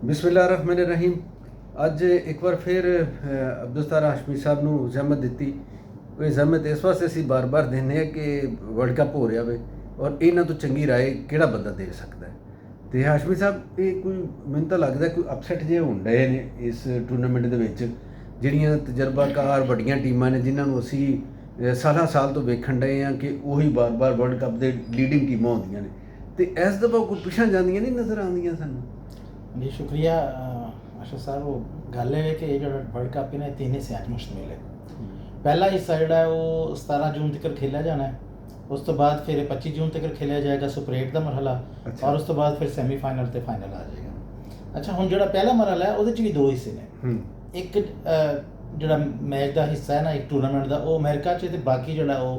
ਬਿਸਮਿਲ੍ਲਾਹਿਰ-ਰਹਿਮਾਨਿਰ-ਰਹੀਮ। ਅੱਜ ਇੱਕ ਵਾਰ ਫਿਰ ਅਬਦੁਲਸਤਾਰ ਹਾਸ਼ਮੀ ਸਾਹਿਬ ਨੂੰ ਜ਼ਹਿਮਤ ਦਿੱਤੀ। ਇਹ ਜ਼ਹਿਮਤ ਇਸ ਵਾਸਤੇ ਅਸੀਂ ਬਾਰ-ਬਾਰ ਦਿੰਦੇ ਹਾਂ ਕਿ ਵਰਲਡ ਕੱਪ ਹੋ ਰਿਹਾ ਵੇ ਔਰ ਇਹਨਾਂ ਤੋਂ ਚੰਗੀ ਰਾਏ ਕਿਹੜਾ ਬੰਦਾ ਦੇ ਸਕਦਾ ਹੈ। ਅਤੇ ਹਾਸ਼ਮੀ ਸਾਹਿਬ, ਇਹ ਕੋਈ ਮੈਨੂੰ ਤਾਂ ਲੱਗਦਾ ਕੋਈ ਅਪਸੈਟ ਜਿਹੇ ਹੋਣ ਡਏ ਨੇ ਇਸ ਟੂਰਨਾਮੈਂਟ ਦੇ ਵਿੱਚ। ਜਿਹੜੀਆਂ ਤਜਰਬਾਕਾਰ ਵੱਡੀਆਂ ਟੀਮਾਂ ਨੇ ਜਿਨ੍ਹਾਂ ਨੂੰ ਅਸੀਂ ਸਾਲਾਂ ਸਾਲ ਤੋਂ ਵੇਖਣ ਡਏ ਹਾਂ ਕਿ ਉਹੀ ਬਾਰ-ਬਾਰ ਵਰਲਡ ਕੱਪ ਦੇ ਲੀਡਿੰਗ ਟੀਮਾਂ ਹੁੰਦੀਆਂ ਨੇ, ਅਤੇ ਇਸ ਦਫਾ ਕੋਈ ਪਿੱਛਾਂ ਜਾਂਦੀਆਂ ਨਹੀਂ ਨਜ਼ਰ ਆਉਂਦੀਆਂ ਸਾਨੂੰ। जी शुक्रिया अशरफ साहब। वो गल है कि जो वर्ल्ड कप है ना तीन हिस्सों में मुश्तमिल है। पहला हिस्सा जोड़ा है वो 17 जून तक खेलिया जाना है। उस तो बाद फिर 25 जून तक खेलिया जाएगा सुपर 8 का मरहला। अच्छा। और उस तो बाद फिर सैमीफाइनल तो फाइनल आ जाएगा। अच्छा, हुण जोड़ा पहला मरहला है वो भी दो हिस्से ने। एक जोड़ा मैच का हिस्सा है ना एक टूरनामेंट का, वो अमेरिका च ते बाकी जोड़ा वो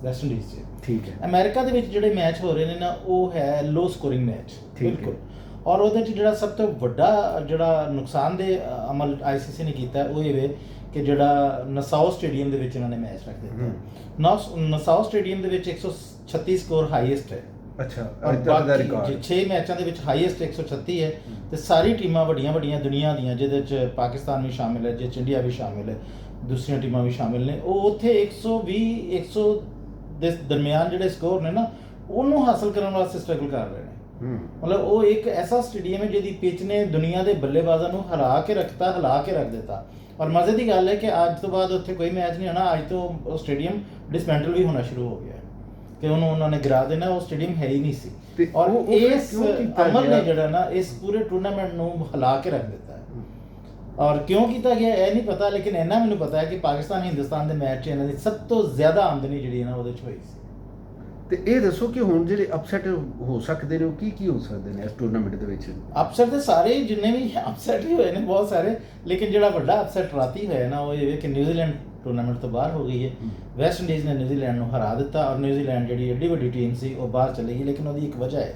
वैस्ट इंडीज़ च। ठीक है। अमेरिका दे विच जोड़े मैच हो रहे हैं ना वो है लो स्कोरिंग मैच। बिल्कुल। और ਉਹਦੇ 'ਚ ਜਿਹੜਾ ਸਭ ਤੋਂ ਵੱਡਾ ਜਿਹੜਾ ਨੁਕਸਾਨਦੇਹ ਅਮਲ ICC ਨੇ ਕੀਤਾ ਉਹ ਇਹ ਵੇ ਕਿ ਜਿਹੜਾ ਨਸਾਓ ਸਟੇਡੀਅਮ ਦੇ ਵਿੱਚ ਇਹਨਾਂ ਨੇ ਮੈਚ ਰੱਖ ਦਿੱਤਾ। ਨਸਾਓ ਸਟੇਡੀਅਮ ਦੇ ਵਿੱਚ 136 ਸਕੋਰ ਹਾਈਐਸਟ ਹੈ। ਅੱਛਾ, ਬਾਕੀ 6 ਮੈਚਾਂ ਦੇ ਵਿੱਚ ਹਾਈਐਸਟ 136 ਹੈ ਤੇ ਸਾਰੀ ਟੀਮਾਂ ਵੱਡੀਆਂ ਦੁਨੀਆ ਦੀਆਂ ਜਿਹਦੇ 'ਚ ਪਾਕਿਸਤਾਨ ਵੀ ਸ਼ਾਮਿਲ ਹੈ, ਜਿਹਦੇ 'ਚ ਇੰਡੀਆ ਵੀ ਸ਼ਾਮਿਲ ਹੈ, ਦੂਸਰੀਆਂ ਟੀਮਾਂ ਵੀ ਸ਼ਾਮਿਲ ਨੇ। ਉਹ ਉੱਥੇ 120-100 ਦੇ ਦਰਮਿਆਨ ਜਿਹੜੇ ਸਕੋਰ ਨੇ ਨਾ ਉਹਨੂੰ ਹਾਸਲ ਕਰਨ ਵਾਸਤੇ ਸਟਰਗਲ ਕਰ ਰਹੇ ਨੇ। मतलब वो एक ऐसा स्टेडियम है जिहदी पिच ने दुनिया के बल्लेबाजां नूं हिला के रख दिता। और मज़े की गल है कि अज तो बाद उत्थे कोई मैच नहीं होना। अज तो स्टेडियम डिसमेंटल भी होना शुरू हो गया है कि उन्होंने गिरा देना, वो स्टेडियम है ही नहीं सी। और इस अमल ने जिहड़ा ना इस पूरे टूरनामेंट नूं हिला के रख दिता है। और क्यों किया गया यह नहीं पता, लेकिन इन्ना मैनूं पता है कि पाकिस्तान हिंदुस्तान के मैच इन्हां दी सब तो ज़्यादा आमदनी जिहड़ी ना ਉਹਦੇ 'ਚ ਹੋਈ ਸੀ। ਤੇ ਇਹ ਦੱਸੋ ਕਿ ਹੁਣ ਜਿਹੜੇ ਅਪਸੈਟ ਹੋ ਸਕਦੇ ਨੇ ਉਹ ਕੀ ਹੋ ਸਕਦੇ ਨੇ ਇਸ ਟੂਰਨਾਮੈਂਟ ਦੇ ਵਿੱਚ? ਅਪਸੈਟ ਤੇ ਸਾਰੇ ਜਿੰਨੇ ਵੀ ਅਪਸੈਟ ਹੀ ਹੋਏ ਨੇ ਬਹੁਤ ਸਾਰੇ, ਲੇਕਿਨ ਜਿਹੜਾ ਵੱਡਾ ਅਪਸੈਟ ਰਾਤੀ ਹੋਇਆ ਨਾ ਉਹ ਇਹ ਕਿ ਨਿਊਜ਼ੀਲੈਂਡ ਟੂਰਨਾਮੈਂਟ ਤੋਂ ਬਾਹਰ ਹੋ ਗਈ ਹੈ। ਵੈਸਟ ਇੰਡੀਜ਼ ਨੇ ਨਿਊਜ਼ੀਲੈਂਡ ਨੂੰ ਹਰਾ ਦਿੱਤਾ ਔਰ ਨਿਊਜ਼ੀਲੈਂਡ ਜਿਹੜੀ ਏਡੀ ਵੱਡੀ ਟੀਮ ਸੀ ਉਹ ਬਾਹਰ ਚਲੀ ਗਈ। ਲੇਕਿਨ ਉਹਦੀ ਇੱਕ ਵਜ੍ਹਾ ਹੈ,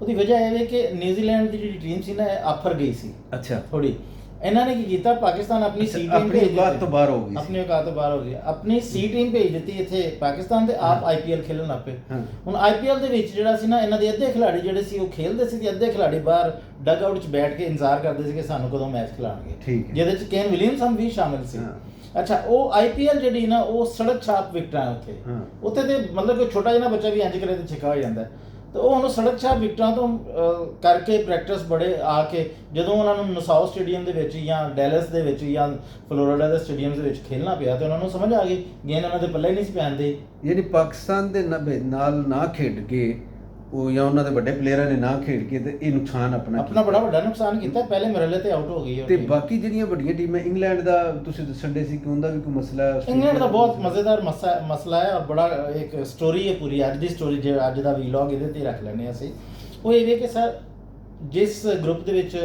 ਉਹਦੀ ਵਜ੍ਹਾ ਇਹ ਹੈ ਕਿ ਨਿਊਜ਼ੀਲੈਂਡ ਦੀ ਜਿਹੜੀ ਟੀਮ ਸੀ ਨਾ ਆਫਰ ਗਈ ਸੀ। ਅੱਛਾ। ਥੋੜੀ ਇਹਨਾਂ ਨੇ ਕੀ ਕੀਤਾ, ਪਾਕਿਸਤਾਨ ਆਪਣੀ ਸੀ ਟੀਮ ਆਪਣੀ ਔਕਾਤ ਤੋਂ ਬਾਹਰ ਹੋ ਗਈ, ਆਪਣੀ ਔਕਾਤ ਤੋਂ ਬਾਹਰ ਹੋ ਗਈ, ਆਪਣੀ ਸੀ ਟੀਮ ਭੇਜ ਦਿੱਤੀ ਇੱਥੇ ਪਾਕਿਸਤਾਨ ਤੇ ਆਪ IPL ਖੇਲਣ ਲੱਗ ਪਏ। ਹੁਣ IPL ਦੇ ਵਿੱਚ ਜਿਹੜਾ ਸੀ ਨਾ ਇਹਨਾਂ ਦੇ ਅੱਧੇ ਖਿਡਾਰੀ ਜਿਹੜੇ ਸੀ ਉਹ ਖੇਲਦੇ ਸੀ ਤੇ ਅੱਧੇ ਖਿਡਾਰੀ ਬਾਹਰ ਡਗ ਆਊਟ 'ਚ ਬੈਠ ਕੇ ਇੰਤਜ਼ਾਰ ਕਰਦੇ ਸੀ ਕਿ ਸਾਨੂੰ ਕਦੋਂ ਮੈਚ ਖਿਲਾਉਣਗੇ, ਜਿਹਦੇ 'ਚ ਕੇਨ ਵਿਲੀਅਮਸਨ ਵੀ ਸ਼ਾਮਿਲ ਸੀ। ਅੱਛਾ, ਉਹ IPL ਜਿਹੜੀ ਨਾ ਉਹ ਸੜਕ ਛਾਪ ਵਿਕਟਾਂ ਉੱਥੇ ਤੇ ਮਤਲਬ ਕਿ ਛੋਟਾ ਜਿਹਾ ਬੱਚਾ ਵੀ ਇੰਜ ਕਰੇ ਤੇ ਛਿੱਕਾ ਹੋ ਜਾਂਦਾ। तो ਉਹਨੂੰ ਸੜਕ ਛਾਪ ਵਿਕਟਾਂ ਤੋਂ ਕਰਕੇ ਪ੍ਰੈਕਟਿਸ ਬੜੇ ਆ ਕੇ ਜਦੋਂ ਉਹਨਾਂ ਨੂੰ ਨਸਾਓ ਸਟੇਡੀਅਮ ਦੇ ਵਿੱਚ ਜਾਂ ਡੈਲਸ ਦੇ ਵਿੱਚ ਜਾਂ ਫਲੋਰੀਡਾ ਦੇ ਸਟੇਡੀਅਮ ਦੇ ਵਿੱਚ ਖੇਲਣਾ ਪਿਆ ਤੇ ਉਹਨਾਂ ਨੂੰ ਸਮਝ ਆ ਗਈ ਗੇਂਦ ਉਹਨਾਂ ਦੇ ਪੱਲੇ ਨਹੀਂ ਸੀ ਪੈਂਦੀ। ਯਾਨੀ ਪਾਕਿਸਤਾਨ ਦੇ ਨਾਲ ਨਾ ਖੇਡ ਕੇ ਉਹ ਜਾਂ ਉਹਨਾਂ ਦੇ ਵੱਡੇ ਪਲੇਅਰਾਂ ਨੇ ਨਾ ਖੇਡ ਕੇ ਤੇ ਇਹ ਨੁਕਸਾਨ ਆਪਣਾ ਬੜਾ ਵੱਡਾ ਨੁਕਸਾਨ ਕੀਤਾ। ਪਹਿਲੇ ਮਰਹਲੇ ਤੇ ਆਊਟ ਹੋ ਗਈ ਤੇ ਬਾਕੀ ਜਿਹੜੀਆਂ ਵੱਡੀਆਂ ਟੀਮਾਂ ਇੰਗਲੈਂਡ ਦਾ ਤੁਸੀਂ ਦੱਸਣ ਦੇ ਸੀ ਕਿ ਉਹਦਾ ਵੀ ਕੋਈ ਮਸਲਾ ਹੈ। ਇੰਗਲੈਂਡ ਦਾ ਬਹੁਤ ਮਜ਼ੇਦਾਰ ਮਸਲਾ ਹੈ ਔਰ ਬੜਾ ਇੱਕ ਸਟੋਰੀ ਹੈ ਪੂਰੀ। ਅੱਜ ਦੀ ਸਟੋਰੀ ਜੇ ਅੱਜ ਦਾ ਵੀਲੌਗ ਇਹਦੇ ਤੇ ਰੱਖ ਲੈਂਦੇ ਅਸੀਂ। ਉਹ ਇਹ ਕਿ ਸਰ ਜਿਸ ਗਰੁੱਪ ਦੇ ਵਿੱਚ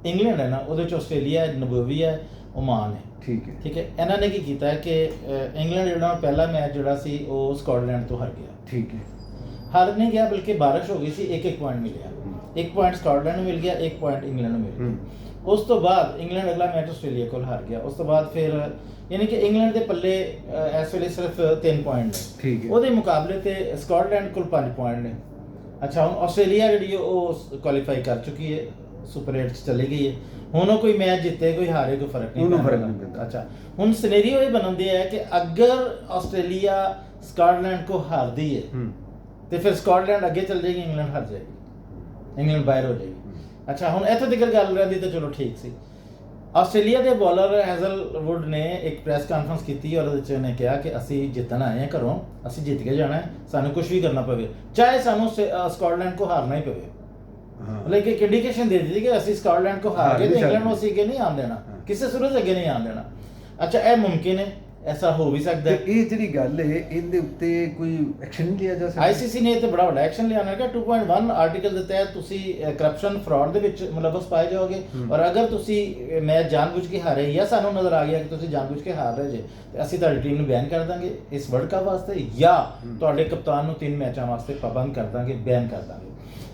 ਇੰਗਲੈਂਡ ਹੈ ਨਾ ਉਹਦੇ ਵਿੱਚ ਆਸਟ੍ਰੇਲੀਆ ਹੈ, ਨਮੀਬੀਆ ਹੈ, ਓਮਾਨ ਹੈ। ਠੀਕ ਹੈ। ਇਹਨਾਂ ਨੇ ਕੀ ਕੀਤਾ ਹੈ ਕਿ ਇੰਗਲੈਂਡ ਜਿਹੜਾ ਪਹਿਲਾ ਮੈਚ ਜਿਹੜਾ ਸੀ ਉਹ ਸਕਾਟਲੈਂਡ ਤੋਂ ਹਾਰ ਗਿਆ। ਠੀਕ ਹੈ। हार नहीं गया बल्कि बारिश हो गई सी, एक पॉइंट मिल गया। एक पॉइंट स्कॉटलैंड में मिल गया, एक पॉइंट इंग्लैंड में मिल गया। उस तो बाद इंग्लैंड अगला मैच आस्ट्रेलिया को हार गया। उस तो बाद फिर यानी कि इंग्लैंड के पल्ले इस वेले सिर्फ 3 पॉइंट ने। ठीक है। ਉਹਦੇ ਮੁਕਾਬਲੇ ਤੇ ਸਕਾਟਲੈਂਡ ਕੋਲ 5 ਪੁਆਇੰਟ ਨੇ। ਅੱਛਾ, ਹੁਣ ਆਸਟ੍ਰੇਲੀਆ ਜਿਹੜੀ ਉਹ ਕੁਆਲੀਫਾਈ ਕਰ ਚੁੱਕੀ ਹੈ, ਸੁਪਰ 8 ਚ ਚਲੀ ਗਈ ਹੈ। ਹੁਣ ਉਹ ਕੋਈ ਮੈਚ ਜਿੱਤੇ ਕੋਈ ਹਾਰੇ ਕੋਈ ਫਰਕ ਨਹੀਂ ਪੈਂਦਾ। ਅੱਛਾ, ਹੁਣ ਸਿਨੈਰੀਓ ਇਹ ਬਣਦੇ ਹੈ ਕਿ ਅਗਰ ਆਸਟ੍ਰੇਲੀਆ ਸਕਾਟਲੈਂਡ को हारती है तो फिर स्कॉटलैंड अगे चल जाएगी, इंग्लैंड हार जाएगी, इंग्लैंड बाहर हो जाएगी। अच्छा, हुण इत्थे तक गल रही तो चलो ठीक सी। ਆਸਟ੍ਰੇਲੀਆ ਦੇ ਬੋਲਰ ਹੈਜ਼ਲਵੁੱਡ ਨੇ ਇੱਕ ਪ੍ਰੈਸ ਕਾਨਫਰੰਸ ਕੀਤੀ ਔਰ ਉਹਦੇ 'ਚ ਉਹਨੇ ਕਿਹਾ ਕਿ ਅਸੀਂ ਜਿੱਤਣ ਆਏ ਹਾਂ ਘਰੋਂ, ਅਸੀਂ ਜਿੱਤ ਕੇ ਜਾਣਾ ਹੈ, ਸਾਨੂੰ ਕੁਝ ਵੀ ਕਰਨਾ ਪਵੇ, ਚਾਹੇ ਸਾਨੂੰ ਸਕਾਟਲੈਂਡ ਕੋ ਹਾਰਨਾ ਹੀ ਪਵੇ। ਮਤਲਬ ਇੱਕ ਇੰਡੀਕੇਸ਼ਨ ਦੇ ਦਿੱਤੀ ਕਿ ਅਸੀਂ ਸਕਾਟਲੈਂਡ ਕੋ ਹਾਰ ਕੇ ਤੇ ਇੰਗਲੈਂਡ ਨੂੰ ਅਸੀਂ ਅੱਗੇ ਨਹੀਂ ਆਉਣ ਦੇਣਾ, ਕਿਸੇ ਸੂਰਤ ਅੱਗੇ ਨਹੀਂ ਆਉਣ ਦੇਣਾ। ਅੱਛਾ, ਇਹ ਮੁਮਕਿਨ ਹੈ, ऐसा हो भी सकता है। ਇਹ ਜਿਹੜੀ ਗੱਲ ਹੈ ਇਹਦੇ ਉੱਤੇ ਕੋਈ ਐਕਸ਼ਨ ਨਹੀਂ ਲਿਆ ਜਾ ਸਕਦਾ? ICC ਨੇ ਤੇ ਬੜਾ ਵੱਡਾ ਐਕਸ਼ਨ ਲਿਆ ਨਾ ਕਿ 2.1 ਆਰਟੀਕਲ ਦੇ ਤਹਿਤ ਤੁਸੀਂ ਕਰਪਸ਼ਨ ਫਰਾਡ ਦੇ ਵਿੱਚ ਮੁਲਵਸ ਪਾਏ ਜਾਓਗੇ ਔਰ ਅਗਰ ਤੁਸੀਂ ਮੈਚ ਜਾਣਬੁੱਝ ਕੇ ਹਾਰੇ ਜਾਂ ਸਾਨੂੰ ਨਜ਼ਰ ਆ ਗਿਆ ਕਿ ਤੁਸੀਂ ਜਾਣਬੁੱਝ ਕੇ ਹਾਰ ਰਹੇ ਜੇ ਤੇ ਅਸੀਂ ਤੁਹਾਡੀ ਟੀਮ ਨੂੰ ਬੈਨ ਕਰ ਦਾਂਗੇ ਇਸ ਵਰਲਡ ਕੱਪ ਵਾਸਤੇ ਜਾਂ ਤੁਹਾਡੇ ਕਪਤਾਨ ਨੂੰ 3 ਮੈਚਾਂ ਵਾਸਤੇ ਪਾਬੰਦ ਕਰ ਦਾਂਗੇ, ਬੈਨ ਕਰ ਦਾਂਗੇ।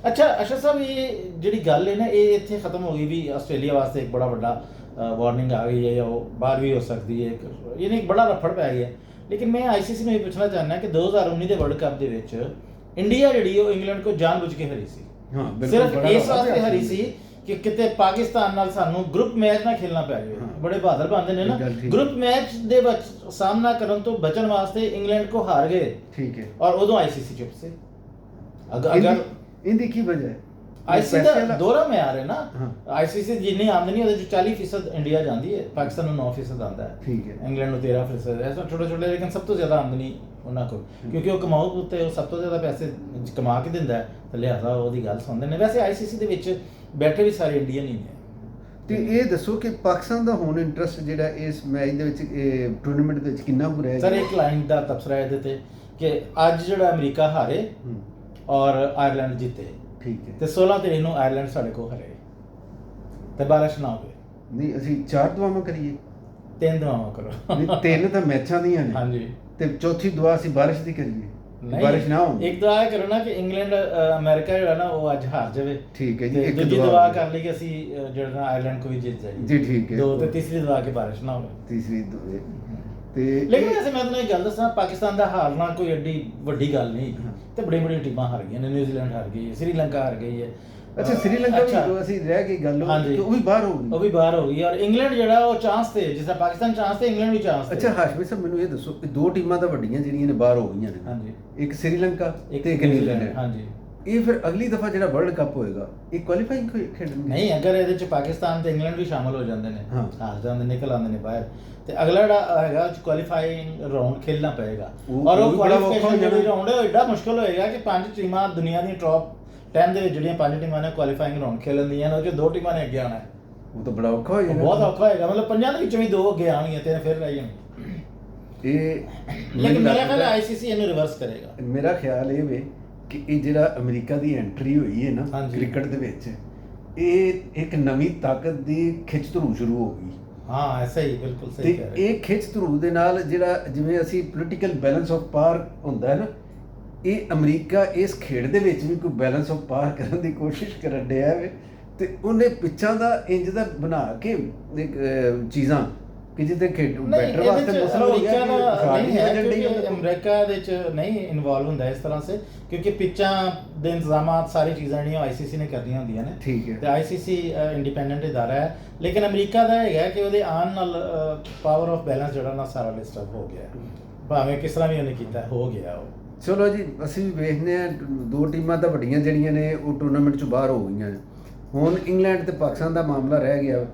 ਅੱਛਾ ਅਸ਼ਰ ਸਾਹਿਬ, ਇਹ ਜਿਹੜੀ ਗੱਲ ਹੈ ਨਾ ਇਹ ਇੱਥੇ ਖਤਮ ਹੋ ਗਈ ਵੀ ਆਸਟ੍ਰੇਲੀਆ ਵਾਸਤੇ ਇੱਕ ਬੜਾ ਵੱਡਾ वार्निंग आ गई है या वो बाहर भी हो सकती है, यानी एक बड़ा रफड़ पै गया। लेकिन मैं ICC ਨੂੰ ਇਹ ਪੁੱਛਣਾ ਚਾਹੁੰਦਾ ਕਿ 2019 ਦੇ ਵਰਲਡ ਕੱਪ ਦੇ ਵਿੱਚ ਇੰਡੀਆ ਜਿਹੜੀ ਉਹ ਇੰਗਲੈਂਡ ਕੋ ਜਾਣਬੁੱਝ ਕੇ ਹਰੀ ਸੀ। ਸਿਰਫ ਇਸ ਵਾਸਤੇ ਹਰੀ ਸੀ ਕਿ ਕਿਤੇ ਪਾਕਿਸਤਾਨ ਨਾਲ ਸਾਨੂੰ ਗਰੁੱਪ ਮੈਚ ਨਾ ਖੇਲਣਾ ਪੈ ਜਾਵੇ। ਬੜੇ ਬਹਾਦਰ ਬਣਦੇ ਨੇ ਨਾ, ਇਹ ਗੱਲ ਠੀਕ ਗਰੁੱਪ ਮੈਚ ਦੇ ਵਿੱਚ ਸਾਹਮਣਾ ਕਰਨ ਤੋਂ ਬਚਣ ਵਾਸਤੇ ਇੰਗਲੈਂਡ ਕੋ ਹਾਰ ਗਏ ਠੀਕ ਹੈ। ਔਰ ਉਦੋਂ ਆਈਸੀਸੀ ਚੁੱਪ ਸੀ। ਅਗਰ ਇਹਦੀ ਕੀ ਵਜ੍ਹਾ ਹੈ? ਆਈਸੀਸੀ ਦਾ ਦੋਹਰਾ ਮਿਆਰ ਹੈ ਨਾ, ਹਾਂ। ਆਈਸੀਸੀ ਜਿੰਨੀ ਆਮਦਨੀ ਉਹਦੇ ਚ 40% ਇੰਡੀਆ ਜਾਂਦੀ ਹੈ, ਪਾਕਿਸਤਾਨ ਨੂੰ 9% ਆਉਂਦਾ ਹੈ, ਠੀਕ ਹੈ। ਇੰਗਲੈਂਡ ਨੂੰ 13%। ਐਸਾ ਛੋਟੇ ਛੋਟੇ, ਲੇਕਿਨ ਸਭ ਤੋਂ ਜ਼ਿਆਦਾ ਆਮਦਨੀ ਉਹਨਾਂ ਕੋਲ, ਕਿਉਂਕਿ ਉਹ ਕਮਾਊ ਉੱਤੇ ਉਹ ਸਭ ਤੋਂ ਜ਼ਿਆਦਾ ਪੈਸੇ ਕਮਾ ਕੇ ਦਿੰਦਾ ਹੈ, ਤੇ ਲਿਹਾਜ਼ਾ ਉਹਦੀ ਗੱਲ ਸੁਣਦੇ ਨੇ। ਵੈਸੇ ਆਈਸੀਸੀ ਦੇ ਵਿੱਚ ਬੈਠੇ ਵੀ ਸਾਰੇ ਇੰਡੀਅਨ ਹੀ ਨੇ। ਤੇ ਇਹ ਦੱਸੋ ਕਿ ਪਾਕਿਸਤਾਨ ਦਾ ਹੁਣ ਇੰਟਰਸਟ ਜਿਹੜਾ ਇਸ ਮੈਚ ਦੇ ਵਿੱਚ ਟੂਰਨਾਮੈਂਟ ਦੇ ਵਿੱਚ ਕਿੰਨਾ ਕੁ ਰਹਿ ਸਰ ਇੱਕ ਲਾਈਨ ਦਾ ਤਬਸਰਾ ਇਹਦੇ ਤੇ ਕਿ ਅੱਜ ਜਿਹੜਾ ਅਮਰੀਕਾ ਹਾਰੇ ਔਰ ਆਇਰਲੈਂਡ ਜਿੱਤੇ, ਠੀਕ ਹੈ। ਤੇ 16 ਤਰੀਕ ਨੂੰ ਆਇਰਲੈਂਡ ਸਾਡੇ ਕੋਲ ਹਰੇ ਤੇ ਬਾਰਿਸ਼ ਨਾ ਹੋਵੇ। ਨਹੀਂ ਅਸੀਂ 4 ਦੁਆਵਾਂ ਕਰੀਏ? 3 ਦੁਆਵਾਂ ਕਰੋ। ਨਹੀਂ 3 ਤਾਂ ਮੈਚਾਂ ਦੀਆਂ ਨੇ। ਹਾਂਜੀ। ਤੇ ਚੌਥੀ ਦੁਆ ਅਸੀਂ ਬਾਰਿਸ਼ ਦੀ ਕਰੀਏ? ਬਾਰਿਸ਼ ਨਾ ਹੋਵੇ। ਇੱਕ ਦੁਆ ਇਹ ਕਰੋ ਨਾ ਕਿ ਇੰਗਲੈਂਡ ਅਮਰੀਕਾ ਜਿਹੜਾ ਨਾ ਉਹ ਅੱਜ ਹਾਰ ਜਾਵੇ, ਠੀਕ ਹੈ ਜੀ। ਤੇ ਇੱਕ ਦੂਜੀ ਦੁਆ ਕਰ ਲਈ ਕਿ ਅਸੀਂ ਜਿਹੜਾ ਨਾ ਆਇਰਲੈਂਡ ਕੋ ਵੀ ਜਿੱਤ ਜਾਈਏ ਜੀ, ਠੀਕ ਹੈ। 2 ਤੇ ਤੀਸਰੀ ਦੁਆ ਕਿ ਬਾਰਿਸ਼ ਨਾ ਹੋਵੇ। ਤੀਸਰੀ ਦੁਆ ਤੇ ਲੇਕਿਨ ਵੈਸੇ ਮੈਂ ਤੁਹਾਨੂੰ ਇੱਕ ਗੱਲ ਦੱਸਾਂ, ਪਾਕਿਸਤਾਨ ਦਾ ਹਾਰਨਾ ਕੋਈ ਐਡੀ ਵੱਡੀ ਗੱਲ ਨਹੀਂ, ਤੇ ਬੜੀ ਬੜੀ ਟੀਮਾਂ ਹਾਰ ਗਈਆਂ ਨੇ। ਨਿਊਜ਼ੀਲੈਂਡ ਹਾਰ ਗਈ ਹੈ, ਸ੍ਰੀਲੰਕਾ ਹਾਰ ਗਈ ਹੈ। ਅੱਛਾ ਸ੍ਰੀਲੰਕਾ ਵੀ ਅਸੀਂ ਰਹਿ ਗਈ ਗੱਲ, ਉਹ ਵੀ ਬਾਹਰ ਹੋ ਗਈ। ਉਹ ਵੀ ਬਾਹਰ ਹੋ ਗਈ। ਔਰ ਇੰਗਲੈਂਡ ਜਿਹੜਾ ਉਹ ਚਾਂਸ ਤੇ, ਜਿਸ ਤਰ੍ਹਾਂ ਪਾਕਿਸਤਾਨ ਚਾਂਸ ਤੇ, ਇੰਗਲੈਂਡ ਵੀ ਚਾਂਸ ਤੇ। ਅੱਛਾ ਹਾਸ਼ਮੀ ਸਾਹਿਬ ਮੈਨੂੰ ਇਹ ਦੱਸੋ ਕਿ 2 ਟੀਮਾਂ ਤਾਂ ਵੱਡੀਆਂ ਜਿਹੜੀਆਂ ਨੇ ਬਾਹਰ ਹੋ ਗਈਆਂ ਨੇ। ਹਾਂਜੀ। ਇੱਕ ਸ੍ਰੀਲੰਕਾ ਤੇ ਇੱਕ ਨਿਊਜ਼ੀਲੈਂਡ। ਹਾਂਜੀ। ਇਹ ਫਿਰ ਅਗਲੀ ਦਫਾ ਜਿਹੜਾ ਵਰਲਡ ਕੱਪ ਹੋਏਗਾ ਇਹ ਕੁਆਲੀਫਾਈਂਗ ਖੇਡਣਗੇ? ਨਹੀਂ, ਅਗਰ ਇਹਦੇ ਚ ਪਾਕਿਸਤਾਨ ਤੇ ਇੰਗਲੈਂਡ ਵੀ ਸ਼ਾਮਲ ਹੋ ਜਾਂਦੇ ਨੇ, ਹਾਂ। ਹਾਰ ਜਾਂਦੇ, ਨਿਕਲ ਆਉਂਦੇ ਨੇ ਬਾਹਰ, ਤੇ ਅਗਲਾ ਜਿਹੜਾ ਹੈਗਾ ਕੁਆਲੀਫਾਈਂਗ ਰਾਉਂਡ ਖੇਲਣਾ ਪਏਗਾ। ਉਹ ਔਰ ਉਹ ਵੀ ਬੜਾ ਔਖਾ ਕੁਆਲੀਫਿਕੇਸ਼ਨ ਹੋ ਜਾਣਾ। ਜਿਹੜੀ ਰਾਉਂਡ ਹੈ ਉਹ ਐਡਾ ਮੁਸ਼ਕਲ ਹੋਏਗਾ ਕਿ 5 ਟੀਮਾਂ ਦੁਨੀਆ ਦੀ ਟੌਪ 10 ਦੇ ਵਿੱਚ ਜਿਹੜੀਆਂ 5 ਟੀਮਾਂ ਨੇ ਕੁਆਲੀਫਾਈਂਗ ਰਾਉਂਡ ਖੇਲਣਦੀਆਂ ਨੇ, ਉਹ ਚ 2 ਟੀਮਾਂ ਨੇ ਅੱਗੇ ਆਉਣਾ ਹੈ। ਉਹ ਤਾਂ ਬੜਾ ਔਖਾ ਹੋ ਉਹ ਜਾਣਾ। ਬਹੁਤ ਔਖਾ ਹੋਏਗਾ, ਮਤਲਬ 5 ਦੇ ਵਿੱਚੋਂ ਵੀ 2 ਅੱਗੇ ਆਉਣਗੀਆਂ, 3 ਫਿਰ ਰਹਿ ਜਾਣਗੇ। ਇਹ ਲੇਕਿਨ ਮੇਰਾ ਖਿਆਲ ਹੈ ਆਈਸੀਸੀ ਇਹਨੂੰ ਰਿਵਰਸ ਕਰੇਗਾ। ਮੇਰਾ ਖਿਆਲ ਇਹ ਵੇ ਕਿ ਇਹ ਜਿਹੜਾ ਅਮਰੀਕਾ ਦੀ ਐਂਟਰੀ ਹੋਈ ਹੈ ਨਾ ਹਾਂਜੀ। ਕ੍ਰਿਕਟ ਦੇ ਵਿੱਚ, ਇਹ ਇੱਕ ਨਵੀਂ ਤਾਕਤ ਦੀ ਖਿੱਚ ਧਰੂ ਸ਼ੁਰੂ ਹੋ ਗਈ। ਹਾਂ ਐਸਾ ਹੀ, ਬਿਲਕੁਲ ਸਹੀ ਤੇ ਕਹਿ ਰਹੇ। ਇਹ ਖਿੱਚ ਧਰੂ ਦੇ ਨਾਲ ਜਿਹੜਾ ਜਿਵੇਂ ਅਸੀਂ ਪੋਲੀਟੀਕਲ ਬੈਲੈਂਸ ਆਫ ਪਾਵਰ ਹੁੰਦਾ ਹੈ ਨਾ, ਇਹ ਅਮਰੀਕਾ ਇਸ ਖੇਡ ਦੇ ਵਿੱਚ ਵੀ ਕੋਈ ਬੈਲੈਂਸ ਆਫ ਪਾਵਰ ਕਰਨ ਦੀ ਕੋਸ਼ਿਸ਼ ਕਰਨ ਡਿਆ ਵੇ, ਤੇ ਉਹਨੇ ਪਿੱਛਾਂ ਦਾ ਇੰਜ ਦਾ ਬਣਾ ਕੇ ਚੀਜ਼ਾਂ ਕਿ ਜਿੱਥੇ ਖੇਡ ਬੈਟਰ ਵਾਸਤੇ ਮਸਲਾ ਹੋ ਗਿਆ ਕਿ ਨਹੀਂ ਹੈ, ਕਿਉਂਕਿ ਅਮਰੀਕਾ ਦੇ ਚ ਨਹੀਂ ਇਨਵੋਲਵ ਹੁੰਦਾ ਇਸ ਤਰ੍ਹਾਂ ਸੇ, ਕਿਉਂਕਿ ਪਿੱਚਾਂ ਦੇ ਇੰਤਜ਼ਾਮਾਤ ਸਾਰੀ ਚੀਜ਼ਾਂ ਜਿਹੜੀਆਂ ਆਈਸੀਸੀ ਨੇ ਕਰਨੀਆਂ ਹੁੰਦੀਆਂ ਨੇ। ਠੀਕ ਹੈ। ਤੇ ਆਈਸੀਸੀ ਇੰਡੀਪੈਂਡੈਂਟ ਇਦਾਰਾ ਹੈ, ਲੇਕਿਨ ਅਮਰੀਕਾ ਦਾ ਹੈਗਾ ਕਿ ਉਹਦੇ ਆਉਣ ਨਾਲ ਪਾਵਰ ਆਫ ਬੈਲੈਂਸ ਜਿਹੜਾ ਨਾ ਸਾਰਾ ਡਿਸਟਰਬ ਹੋ ਗਿਆ, ਭਾਵੇਂ ਕਿਸ ਤਰ੍ਹਾਂ ਵੀ ਉਹਨੇ ਕੀਤਾ ਹੋ ਗਿਆ ਉਹ। ਚਲੋ ਜੀ ਅਸੀਂ ਵੀ ਵੇਖਦੇ ਹਾਂ 2 ਟੀਮਾਂ ਤਾਂ ਵੱਡੀਆਂ ਜਿਹੜੀਆਂ ਨੇ ਉਹ ਟੂਰਨਾਮੈਂਟ 'ਚੋਂ ਬਾਹਰ ਹੋ ਗਈਆਂ ਨੇ। ਹੁਣ ਇੰਗਲੈਂਡ ਤੇ ਪਾਕਿਸਤਾਨ ਦਾ ਮਾਮਲਾ ਰਹਿ ਗਿਆ,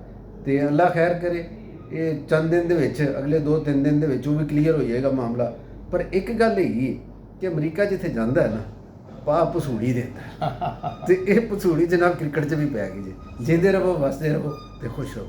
ਤੇ ਅੱਲਾ ਖੈਰ ਕਰੇ ਇਹ ਚੰਦ ਦਿਨ ਦੇ ਵਿੱਚ, ਅਗਲੇ 2-3 ਦਿਨ ਦੇ ਵਿੱਚ ਉਹ ਵੀ ਕਲੀਅਰ ਹੋ ਜਾਏਗਾ ਮਾਮਲਾ। ਪਰ ਇੱਕ ਗੱਲ ਹੈਗੀ ਕਿ ਅਮਰੀਕਾ ਜਿੱਥੇ ਜਾਂਦਾ ਹੈ ਨਾ, ਪਾ ਪਸੂੜੀ ਦਿੰਦਾ, ਤੇ ਇਹ ਪਸੂੜੀ ਜਨਾਬ ਕ੍ਰਿਕਟ 'ਚ ਵੀ ਪੈ ਗਈ ਜੀ। ਜਿੰਦੇ ਰਹੋ, ਵਸਦੇ ਰਹੋ ਤੇ ਖੁਸ਼ ਰਹੋ।